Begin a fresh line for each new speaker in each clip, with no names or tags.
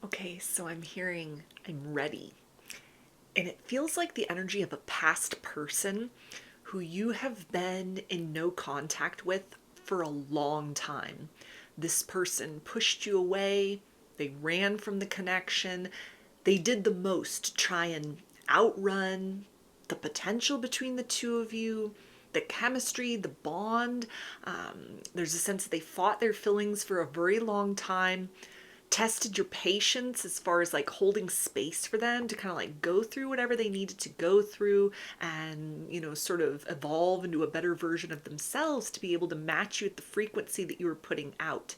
Okay, so I'm hearing I'm ready. And it feels like the energy of a past person who you have been in no contact with for a long time. This person pushed you away, they ran from the connection, they did the most to try and outrun the potential between the two of you, the chemistry, the bond. There's a sense that they fought their feelings for a very long time, tested your patience as far as like holding space for them to kind of like go through whatever they needed to go through and, sort of evolve into a better version of themselves to be able to match you at the frequency that you were putting out.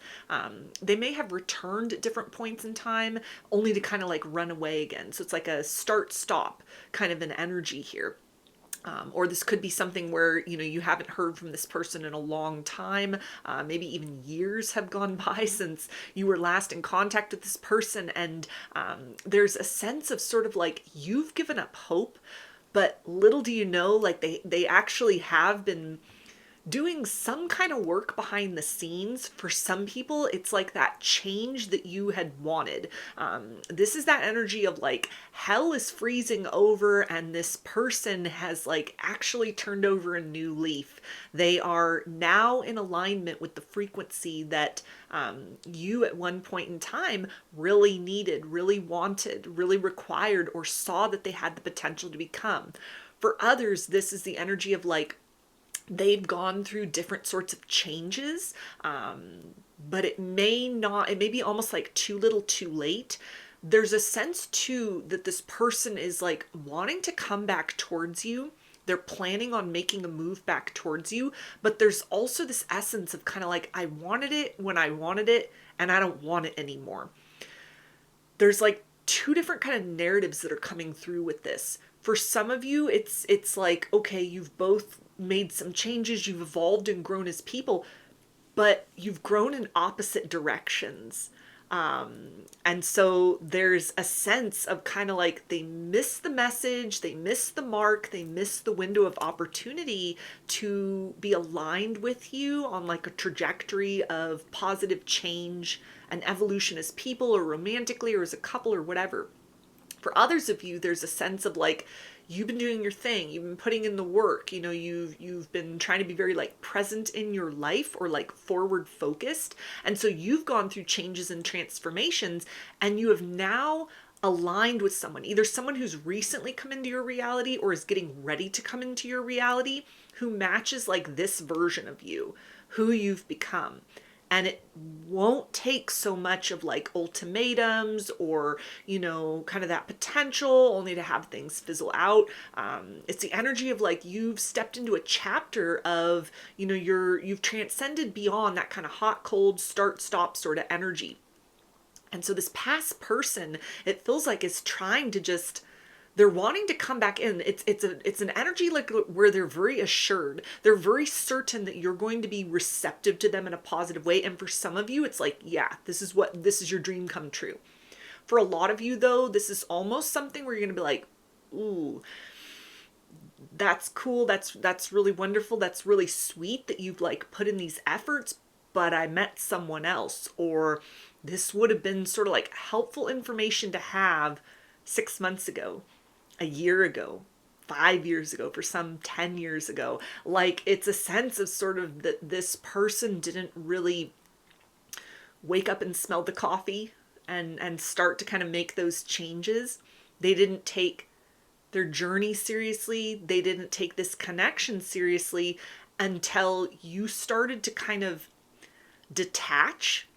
They may have returned at different points in time only to kind of like run away again. So it's like a start stop kind of an energy here. Or this could be something where you haven't heard from this person in a long time. Maybe even years have gone by since you were last in contact with this person, and there's a sense of sort of like you've given up hope, but little do you know, like they actually have been doing some kind of work behind the scenes. For some people, it's like that change that you had wanted. This is that energy of like hell is freezing over, and this person has like actually turned over a new leaf. They are now in alignment with the frequency that you at one point in time really needed, really wanted, really required, or saw that they had the potential to become. For others, this is the energy of like, they've gone through different sorts of changes, but it may be almost like too little too late. There's a sense too that this person is like wanting to come back towards you. They're planning on making a move back towards you, but there's also this essence of kind of like, I wanted it when I wanted it, and I don't want it anymore. There's like two different kind of narratives that are coming through with this. For some of you, it's like, okay, you've both made some changes, you've evolved and grown as people, but you've grown in opposite directions. And so there's a sense of kind of like they miss the message, they miss the mark, they miss the window of opportunity to be aligned with you on like a trajectory of positive change and evolution as people or romantically or as a couple or whatever. For others of you, there's a sense of like, you've been doing your thing, you've been putting in the work, you've been trying to be very like present in your life or like forward focused, and so you've gone through changes and transformations, and you have now aligned with someone, either someone who's recently come into your reality or is getting ready to come into your reality, who matches like this version of you, who you've become. And it won't take so much of like ultimatums or kind of that potential only to have things fizzle out. It's the energy of like you've stepped into a chapter of you've transcended beyond that kind of hot cold start stop sort of energy. And so this past person, it feels like, is trying to just, they're wanting to come back in. It's an energy like where they're very assured. They're very certain that you're going to be receptive to them in a positive way. And for some of you, it's like, yeah, this is your dream come true. For a lot of you though, this is almost something where you're going to be like, ooh, that's cool. That's really wonderful. That's really sweet that you've like put in these efforts, but I met someone else, or this would have been sort of like helpful information to have 6 months ago, a year ago, 5 years ago, for some 10 years ago. Like it's a sense of sort of that this person didn't really wake up and smell the coffee and start to kind of make those changes. They didn't take their journey seriously. They didn't take this connection seriously until you started to kind of detach,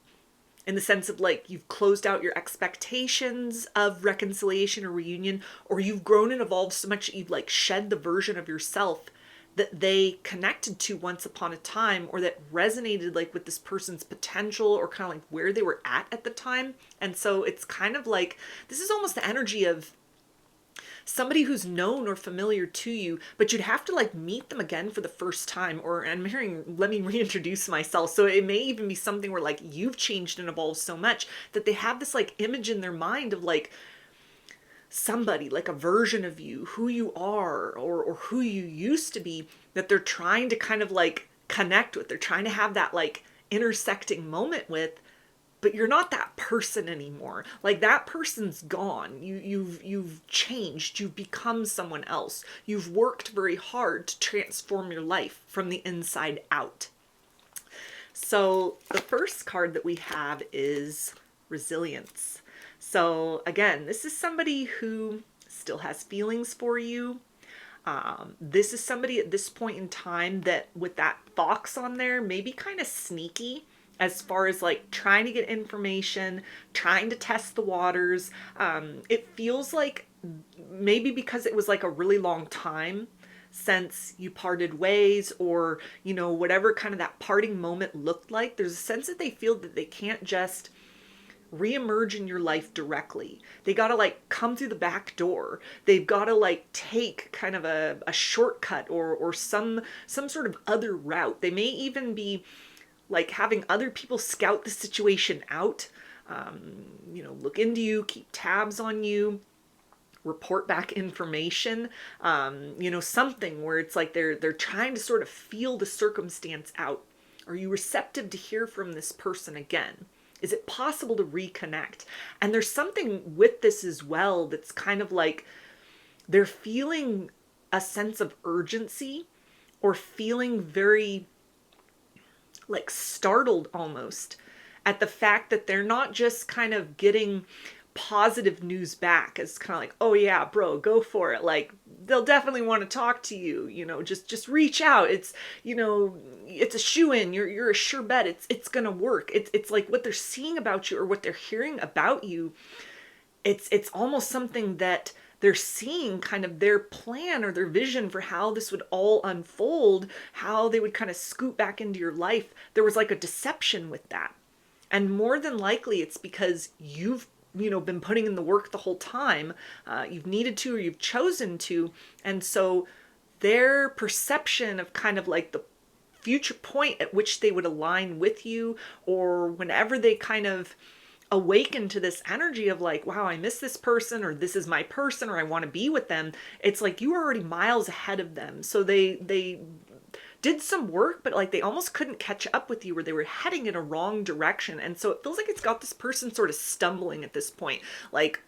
in the sense of like you've closed out your expectations of reconciliation or reunion, or you've grown and evolved so much that you've like shed the version of yourself that they connected to once upon a time, or that resonated like with this person's potential or kind of like where they were at the time. And so it's kind of like, this is almost the energy of somebody who's known or familiar to you, but you'd have to like meet them again for the first time. Or I'm hearing, let me reintroduce myself. So it may even be something where like you've changed and evolved so much that they have this like image in their mind of like somebody, like a version of you, who you are, or who you used to be, that they're trying to kind of like connect with. They're trying to have that like intersecting moment with, but you're not that person anymore. Like that person's gone. You've changed. You've become someone else. You've worked very hard to transform your life from the inside out. So the first card that we have is resilience. So again, this is somebody who still has feelings for you. This is somebody at this point in time that, with that fox on there, maybe kind of sneaky as far as like trying to get information, trying to test the waters. It feels like maybe because it was like a really long time since you parted ways, or whatever kind of that parting moment looked like, there's a sense that they feel that they can't just reemerge in your life directly. They got to like come through the back door. They've got to like take kind of a shortcut, or some sort of other route. They may even be like having other people scout the situation out, look into you, keep tabs on you, report back information, something where it's like they're trying to sort of feel the circumstance out. Are you receptive to hear from this person again? Is it possible to reconnect? And there's something with this as well that's kind of like they're feeling a sense of urgency, or feeling very like startled almost at the fact that they're not just kind of getting positive news back. It's kind of like, oh yeah, bro, go for it. Like they'll definitely want to talk to you, just reach out. It's, it's a shoo-in. You're a sure bet. It's going to work. It's like what they're seeing about you, or what they're hearing about you. It's almost something that they're seeing kind of their plan or their vision for how this would all unfold, how they would kind of scoot back into your life. There was like a deception with that. And more than likely it's because you've been putting in the work the whole time. You've needed to, or you've chosen to. And so their perception of kind of like the future point at which they would align with you, or whenever they kind of awaken to this energy of like, wow, I miss this person, or this is my person, or I want to be with them. It's like you were already miles ahead of them. So they did some work, but like they almost couldn't catch up with you, where they were heading in a wrong direction. And so it feels like it's got this person sort of stumbling at this point. Like,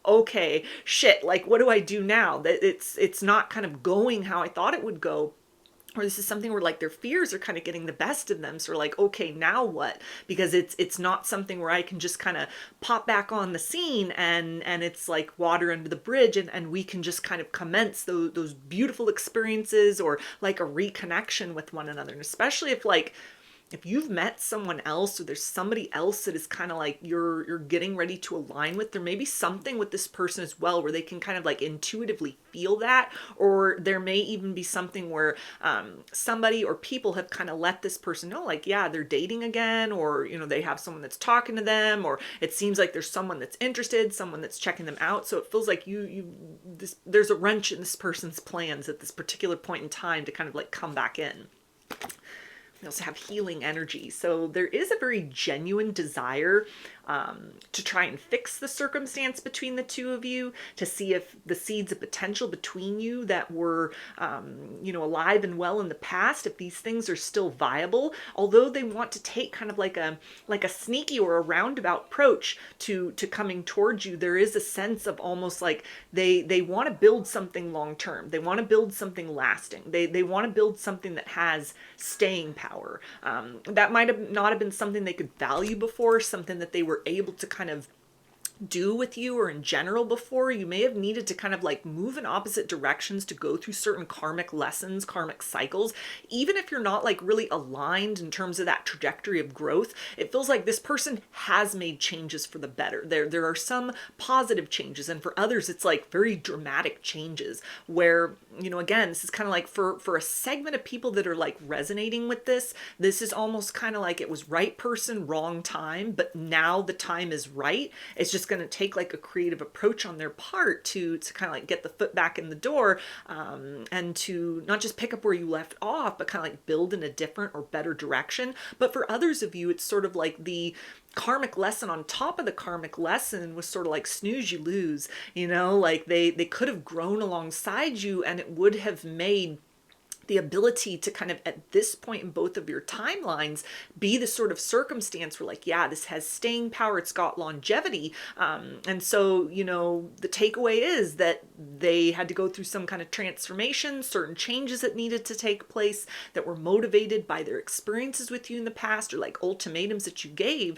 okay, shit, like what do I do now? That it's not kind of going how I thought it would go. Or this is something where like their fears are kind of getting the best of them. So we're like, okay, now what? Because it's not something where I can just kind of pop back on the scene and it's like water under the bridge, and we can just kind of commence those beautiful experiences, or like a reconnection with one another. And especially if you've met someone else, or there's somebody else that is kind of like you're getting ready to align with, there may be something with this person as well where they can kind of like intuitively feel that. Or there may even be something where somebody or people have kind of let this person know, like, yeah, they're dating again, or they have someone that's talking to them, or it seems like there's someone that's interested, someone that's checking them out. So it feels like there's a wrench in this person's plans at this particular point in time to kind of like come back in. We also have healing energy. So there is a very genuine desire to try and fix the circumstance between the two of you, to see if the seeds of potential between you that were, alive and well in the past, if these things are still viable. Although they want to take kind of like a sneaky or a roundabout approach to coming towards you, there is a sense of almost like they want to build something long term. They want to build something lasting. They want to build something that has staying power. That might have not have been something they could value before, something that they were able to kind of do with you or in general before. You may have needed to kind of like move in opposite directions to go through certain karmic lessons, karmic cycles. Even if you're not like really aligned in terms of that trajectory of growth, it feels like this person has made changes for the better. There are some positive changes, and for others it's like very dramatic changes where, again, this is kind of like for a segment of people that are like resonating with this is almost kind of like it was right person, wrong time, but now the time is right. It's just going to take like a creative approach on their part to kind of like get the foot back in the door, and to not just pick up where you left off, but kind of like build in a different or better direction. But for others of you, it's sort of like the karmic lesson on top of the karmic lesson was sort of like snooze, you lose, like they could have grown alongside you, and it would have made the ability to kind of at this point in both of your timelines be the sort of circumstance where like, yeah, this has staying power, it's got longevity. And so, you know, the takeaway is that they had to go through some kind of transformation, certain changes that needed to take place that were motivated by their experiences with you in the past, or like ultimatums that you gave.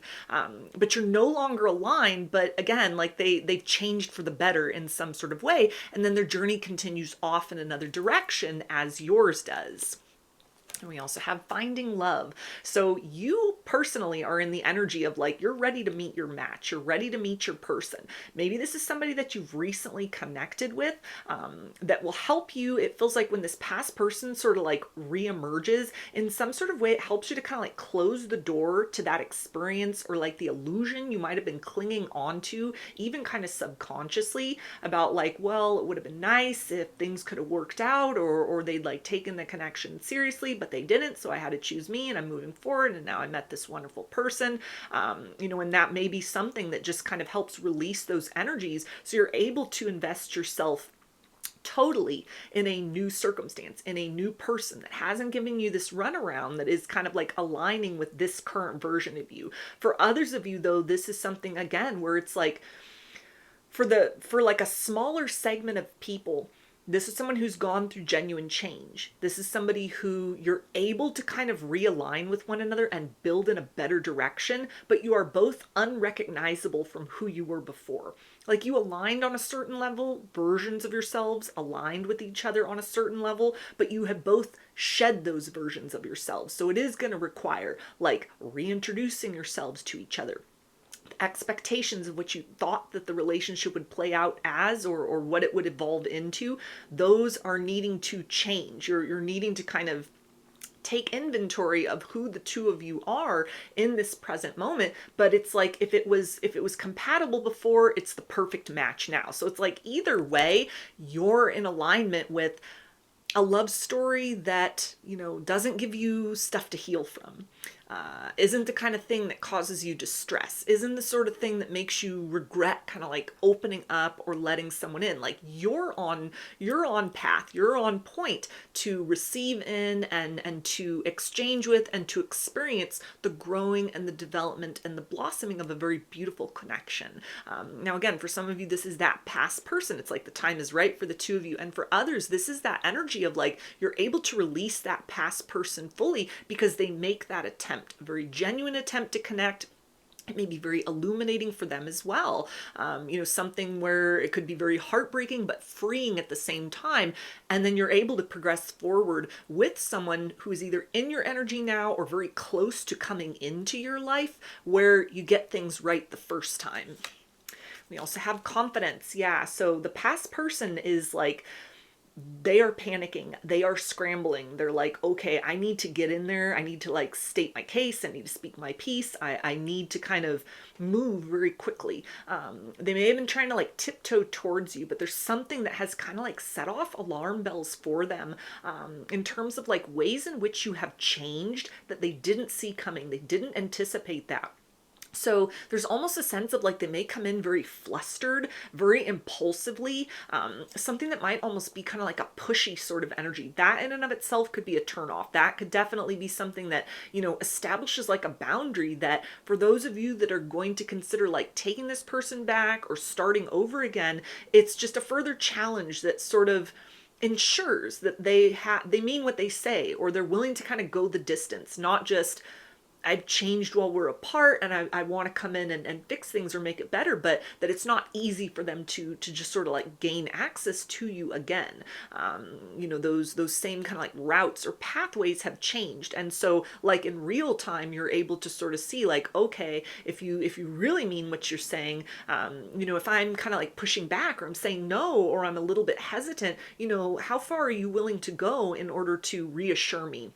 But you're no longer aligned, but again, like they've changed for the better in some sort of way. And then their journey continues off in another direction as yours does. And we also have finding love. So you personally are in the energy of like, you're ready to meet your match. You're ready to meet your person. Maybe this is somebody that you've recently connected with that will help you. It feels like when this past person sort of like reemerges in some sort of way, it helps you to kind of like close the door to that experience or like the illusion you might have been clinging on to, even kind of subconsciously about like, well, it would have been nice if things could have worked out, or they'd like taken the connection seriously, but they didn't, so I had to choose me and I'm moving forward and now I met this wonderful person. You know, and that may be something that just kind of helps release those energies so you're able to invest yourself totally in a new circumstance, in a new person that hasn't given you this runaround, that is kind of like aligning with this current version of you. For others of you though, this is something again where it's like for like a smaller segment of people, this is someone who's gone through genuine change. This is somebody who you're able to kind of realign with one another and build in a better direction, but you are both unrecognizable from who you were before. Like you aligned on a certain level, versions of yourselves aligned with each other on a certain level, but you have both shed those versions of yourselves. So it is going to require like reintroducing yourselves to each other, expectations of what you thought that the relationship would play out as, or what it would evolve into. Those are needing to change. You're needing to kind of take inventory of who the two of you are in this present moment. But it's like if it was compatible before, it's the perfect match now. So it's like either way, you're in alignment with a love story that, you know, doesn't give you stuff to heal from, isn't the kind of thing that causes you distress, isn't the sort of thing that makes you regret kind of like opening up or letting someone in. Like you're on path, you're on point to receive in and to exchange with and to experience the growing and the development and the blossoming of a very beautiful connection. Now again, for some of you, this is that past person. It's like the time is right for the two of you. And for others, this is that energy of like, you're able to release that past person fully because they make that attempt, a very genuine attempt to connect. It may be very illuminating for them as well. You know, something where it could be very heartbreaking, but freeing at the same time. And then you're able to progress forward with someone who is either in your energy now or very close to coming into your life, where you get things right the first time. We also have confidence. Yeah. So the past person is like, they are panicking, they are scrambling, they're like, okay, I need to get in there, I need to like state my case, I need to speak my piece, I need to kind of move very quickly. They may have been trying to like tiptoe towards you, but there's something that has kind of like set off alarm bells for them, in terms of like ways in which you have changed that they didn't see coming, they didn't anticipate that. So there's almost a sense of like they may come in very flustered, very impulsively, something that might almost be kind of like a pushy sort of energy. That in and of itself could be a turnoff. That could definitely be something that, you know, establishes like a boundary that for those of you that are going to consider like taking this person back or starting over again, it's just a further challenge that sort of ensures that they mean what they say, or they're willing to kind of go the distance, not just I've changed while we're apart and I want to come in and fix things or make it better, but that it's not easy for them to just sort of like gain access to you again. You know, those same kind of like routes or pathways have changed. And so like in real time, you're able to sort of see like, okay, if you really mean what you're saying, you know, if I'm kind of like pushing back or I'm saying no, or I'm a little bit hesitant, you know, how far are you willing to go in order to reassure me?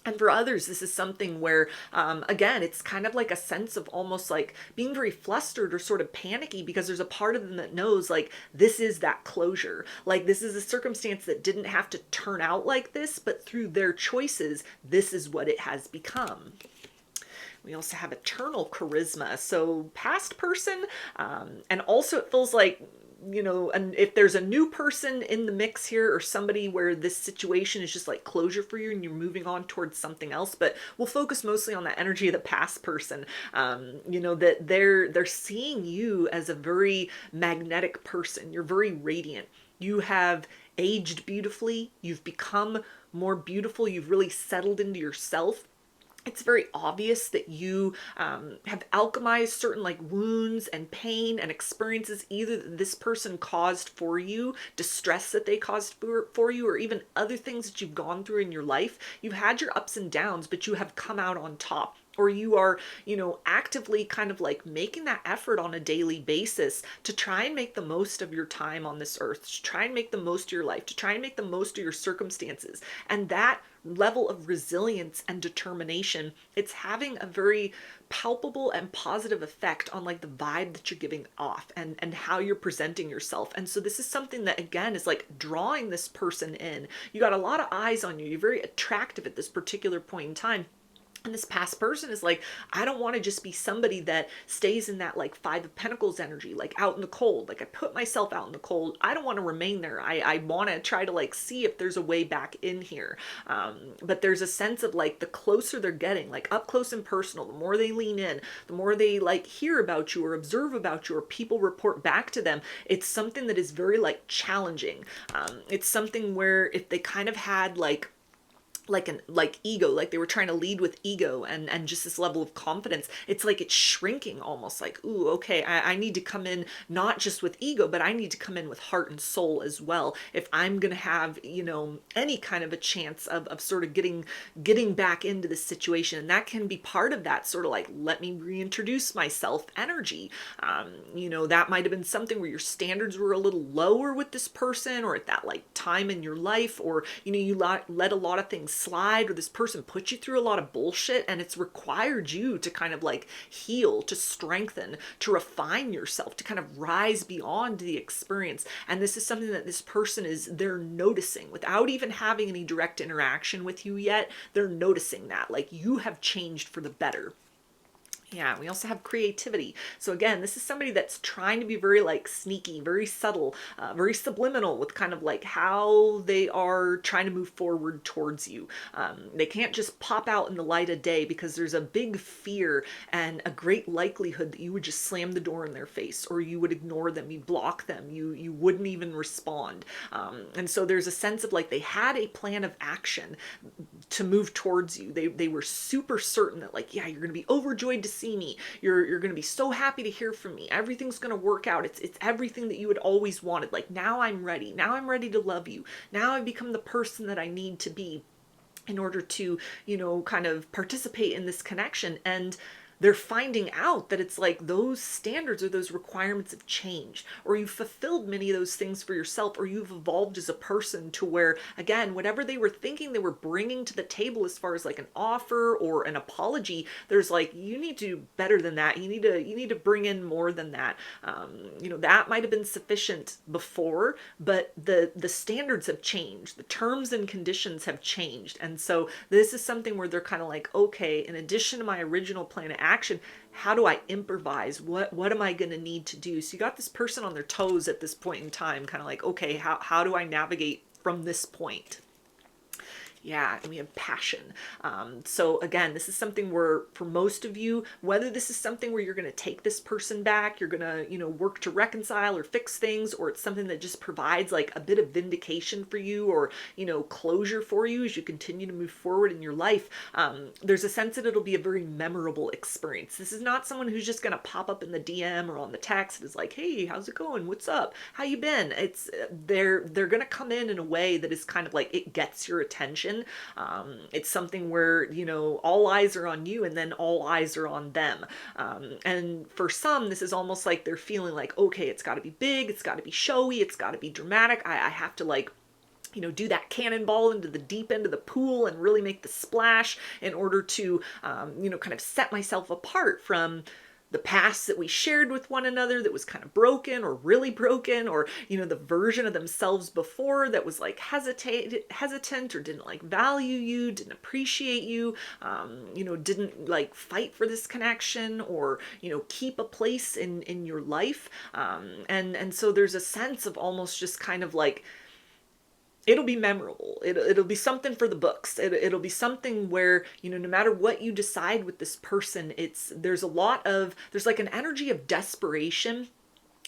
And for others, this is something where, again, it's kind of like a sense of almost like being very flustered or sort of panicky because there's a part of them that knows like this is that closure. Like this is a circumstance that didn't have to turn out like this, but through their choices, this is what it has become. We also have eternal charisma. So past person, and also it feels like and if there's a new person in the mix here, or somebody where this situation is just like closure for you and you're moving on towards something else, but we'll focus mostly on that energy of the past person. That they're seeing you as a very magnetic person. You're very radiant. You have aged beautifully. You've become more beautiful. You've really settled into yourself. It's very obvious that you have alchemized certain like wounds and pain and experiences either that this person caused for you, distress that they caused for you, or even other things that you've gone through in your life. You've had your ups and downs, but you have come out on top. Or you are, actively kind of like making that effort on a daily basis to try and make the most of your time on this earth, to try and make the most of your life, to try and make the most of your circumstances. And that level of resilience and determination, it's having a very palpable and positive effect on like the vibe that you're giving off and how you're presenting yourself. And so this is something that again is like drawing this person in. You got a lot of eyes on you. You're very attractive at this particular point in time. And this past person is like, I don't want to just be somebody that stays in that like Five of Pentacles energy, like out in the cold. Like I put myself out in the cold. I don't want to remain there. I want to try to like see if there's a way back in here. But there's a sense of like the closer they're getting, like up close and personal, the more they lean in, the more they like hear about you or observe about you or people report back to them. It's something that is very like challenging. It's something where if they kind of had like ego, like they were trying to lead with ego and just this level of confidence, it's like it's shrinking almost like, ooh, okay, I need to come in not just with ego, but I need to come in with heart and soul as well if I'm gonna have any kind of a chance of sort of getting back into this situation. And that can be part of that sort of like, let me reintroduce myself energy. That might have been something where your standards were a little lower with this person, or at that like time in your life, or you let a lot of things slide, or this person put you through a lot of bullshit and it's required you to kind of like heal, to strengthen, to refine yourself, to kind of rise beyond the experience. And this is something that this person they're noticing without even having any direct interaction with you yet. They're noticing that like you have changed for the better. Yeah, we also have creativity. So again, this is somebody that's trying to be very like sneaky, very subtle, very subliminal with kind of like how they are trying to move forward towards you. They can't just pop out in the light of day because there's a big fear and a great likelihood that you would just slam the door in their face, or you would ignore them, you block them, you wouldn't even respond. And so there's a sense of like they had a plan of action to move towards you. They were super certain that like, yeah, you're going to be overjoyed to see me. You're going to be so happy to hear from me. Everything's going to work out. It's everything that you had always wanted. Like now I'm ready. Now I'm ready to love you. Now I've become the person that I need to be in order to, kind of participate in this connection. And they're finding out that it's like those standards or those requirements have changed, or you've fulfilled many of those things for yourself, or you've evolved as a person to where, again, whatever they were thinking they were bringing to the table as far as like an offer or an apology, there's like, you need to do better than that. You need to bring in more than that. That might have been sufficient before, but the standards have changed. The terms and conditions have changed. And so this is something where they're kind of like, okay, in addition to my original plan of action, how do I improvise? What am I going to need to do? So you got this person on their toes at this point in time, kind of like, okay, how do I navigate from this point? Yeah, and we have passion. So again, this is something where for most of you, whether this is something where you're going to take this person back, you're going to, work to reconcile or fix things, or it's something that just provides like a bit of vindication for you, or, closure for you as you continue to move forward in your life, there's a sense that it'll be a very memorable experience. This is not someone who's just going to pop up in the DM or on the text and is like, hey, how's it going? What's up? How you been? It's they're going to come in a way that is kind of like it gets your attention. It's something where, all eyes are on you and then all eyes are on them. And for some, this is almost like they're feeling like, okay, it's got to be big, it's got to be showy, it's got to be dramatic. I have to like, do that cannonball into the deep end of the pool and really make the splash in order to, kind of set myself apart from the past that we shared with one another that was kind of broken or really broken, or, the version of themselves before that was like hesitant or didn't like value you, didn't appreciate you, didn't like fight for this connection or, keep a place in your life. And so there's a sense of almost just kind of like, it'll be memorable. It'll be something for the books. It'll be something where, no matter what you decide with this person, there's like an energy of desperation,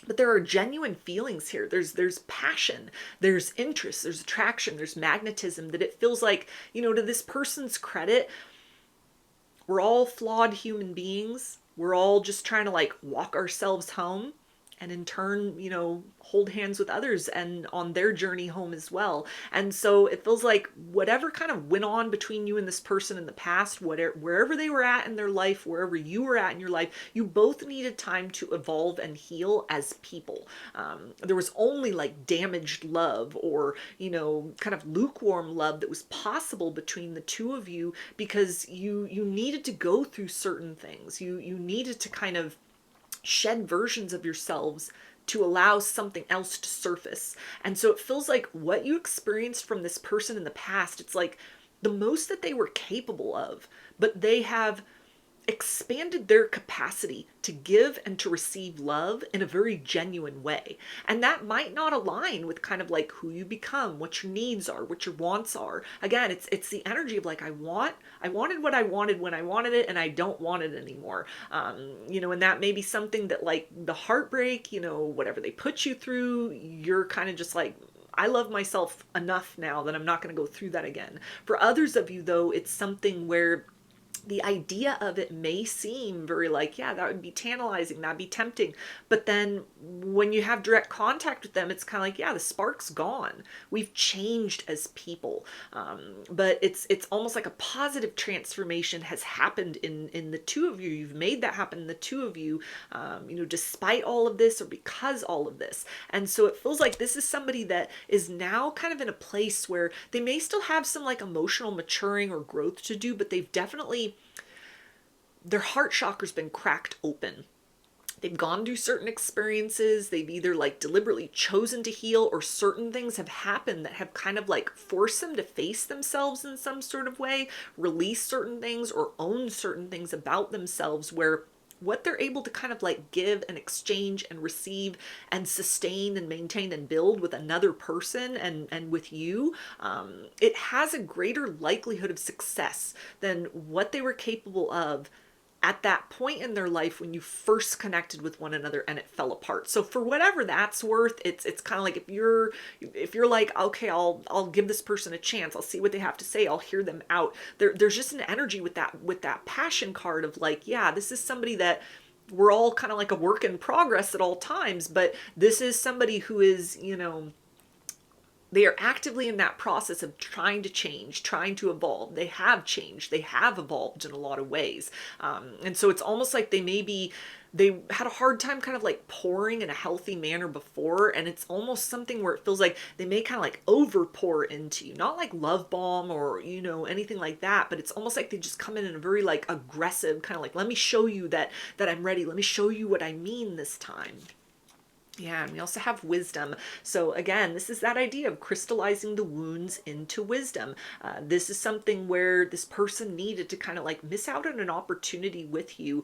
but there are genuine feelings here. There's passion, there's interest, there's attraction, there's magnetism, that it feels like, to this person's credit, we're all flawed human beings. We're all just trying to like walk ourselves home, and in turn, hold hands with others and on their journey home as well. And so it feels like whatever kind of went on between you and this person in the past, wherever they were at in their life, wherever you were at in your life, you both needed time to evolve and heal as people. There was only like damaged love or, kind of lukewarm love that was possible between the two of you, because you needed to go through certain things. You needed to kind of shed versions of yourselves to allow something else to surface. And so it feels like what you experienced from this person in the past, it's like the most that they were capable of, but they have expanded their capacity to give and to receive love in a very genuine way. And that might not align with kind of like who you become, what your needs are, what your wants are. Again, it's the energy of like, I wanted what I wanted when I wanted it, and I don't want it anymore. And that may be something that like the heartbreak, whatever they put you through, you're kind of just like, I love myself enough now that I'm not going to go through that again. For others of you though, it's something where the idea of it may seem very like, yeah, that would be tantalizing, that'd be tempting. But then when you have direct contact with them, it's kind of like, yeah, the spark's gone. We've changed as people. But it's almost like a positive transformation has happened in the two of you. You've made that happen in the two of you, despite all of this or because all of this. And so it feels like this is somebody that is now kind of in a place where they may still have some like emotional maturing or growth to do, but they've definitely, their heart chakra's been cracked open. They've gone through certain experiences. They've either like deliberately chosen to heal, or certain things have happened that have kind of like forced them to face themselves in some sort of way, release certain things or own certain things about themselves, where what they're able to kind of like give and exchange and receive and sustain and maintain and build with another person and with you, it has a greater likelihood of success than what they were capable of at that point in their life when you first connected with one another and it fell apart. So for whatever that's worth, it's kind of like if you're like, okay, I'll give this person a chance. I'll see what they have to say. I'll hear them out. There's just an energy with that passion card of like, yeah, this is somebody that we're all kind of like a work in progress at all times, but this is somebody who is, they are actively in that process of trying to change, trying to evolve. They have changed. They have evolved in a lot of ways. And so it's almost like they had a hard time kind of like pouring in a healthy manner before. And it's almost something where it feels like they may kind of like over pour into you, not like love bomb or, anything like that, but it's almost like they just come in a very like aggressive kind of like, let me show you that I'm ready. Let me show you what I mean this time. Yeah, and we also have wisdom. So again, this is that idea of crystallizing the wounds into wisdom. This is something where this person needed to kind of like miss out on an opportunity with you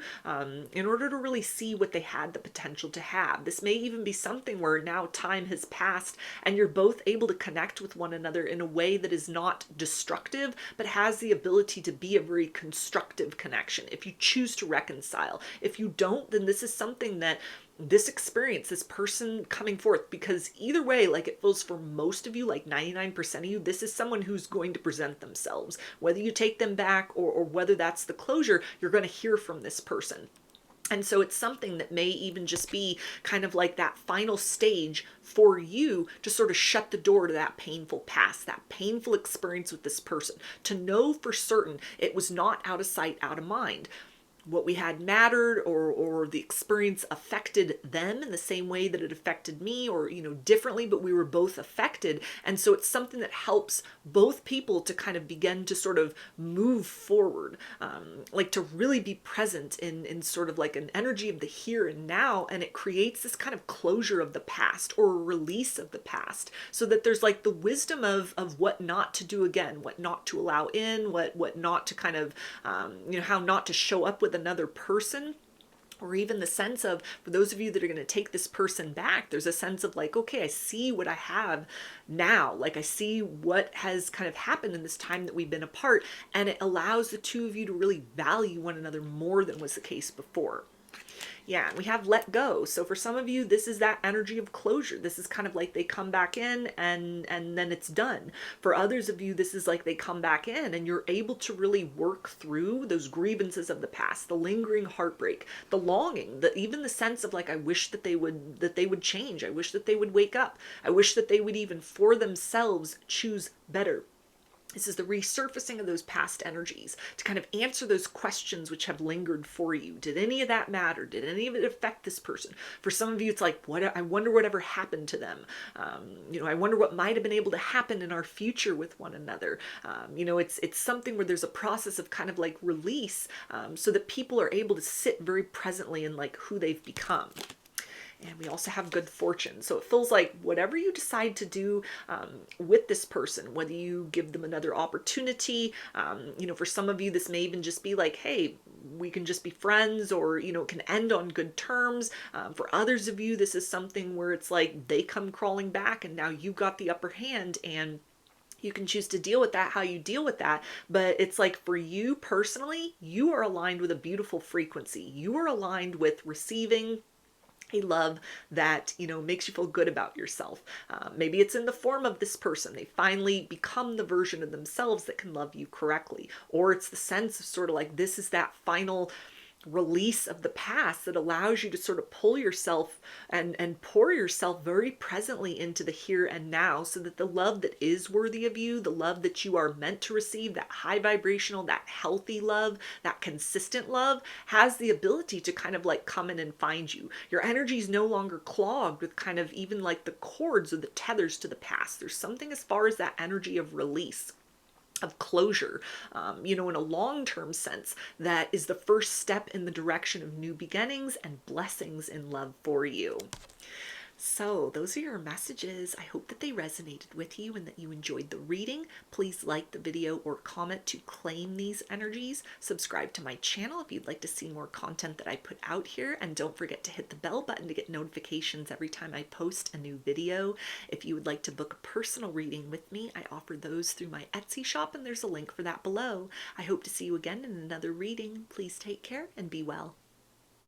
in order to really see what they had the potential to have. This may even be something where now time has passed and you're both able to connect with one another in a way that is not destructive, but has the ability to be a very constructive connection if you choose to reconcile. If you don't, then this is something that this experience, this person coming forth, because either way, like it feels for most of you, like 99% of you, this is someone who's going to present themselves. Whether you take them back or whether that's the closure, you're going to hear from this person. And so it's something that may even just be kind of like that final stage for you to sort of shut the door to that painful past, that painful experience with this person, to know for certain it was not out of sight, out of mind. what we had mattered, or the experience affected them in the same way that it affected me, or differently, but we were both affected. And so it's something that helps both people to kind of begin to sort of move forward, like to really be present in sort of like an energy of the here and now. And it creates this kind of closure of the past, or a release of the past, so that there's like the wisdom of what not to do again, what not to allow in, what not to kind of how not to show up with another person. Or even the sense of, for those of you that are going to take this person back, there's a sense of like, okay, I see what I have now. Like, I see what has kind of happened in this time that we've been apart. And it allows the two of you to really value one another more than was the case before. Yeah, we have let go. So for some of you, this is that energy of closure. This is kind of like they come back in and then it's done. For others of you, this is like they come back in and you're able to really work through those grievances of the past, the lingering heartbreak, the longing, even the sense of like, I wish that they would change. I wish that they would wake up. I wish that they would even for themselves choose better. This is the resurfacing of those past energies to kind of answer those questions which have lingered for you. Did any of that matter? Did any of it affect this person? For some of you, it's like, I wonder whatever happened to them. I wonder what might have been able to happen in our future with one another. It's something where there's a process of kind of like release, so that people are able to sit very presently in like who they've become. And we also have good fortune. So it feels like whatever you decide to do with this person, whether you give them another opportunity, for some of you, this may even just be like, hey, we can just be friends, or, it can end on good terms. For others of you, this is something where it's like they come crawling back and now you got the upper hand, and you can choose to deal with that how you deal with that. But it's like, for you personally, you are aligned with a beautiful frequency. You are aligned with receiving a love that makes you feel good about yourself. Maybe it's in the form of this person. They finally become the version of themselves that can love you correctly. Or it's the sense of sort of like, this is that final release of the past that allows you to sort of pull yourself and pour yourself very presently into the here and now, so that the love that is worthy of you, the love that you are meant to receive, that high vibrational, that healthy love, that consistent love, has the ability to kind of like come in and find you. Your energy is no longer clogged with kind of even like the cords or the tethers to the past. There's something as far as that energy of release, of closure, in a long-term sense, that is the first step in the direction of new beginnings and blessings in love for you. So those are your messages. I hope that they resonated with you and that you enjoyed the reading. Please like the video or comment to claim these energies. Subscribe to my channel if you'd like to see more content that I put out here. And don't forget to hit the bell button to get notifications every time I post a new video. If you would like to book a personal reading with me, I offer those through my Etsy shop, and there's a link for that below. I hope to see you again in another reading. Please take care and be well.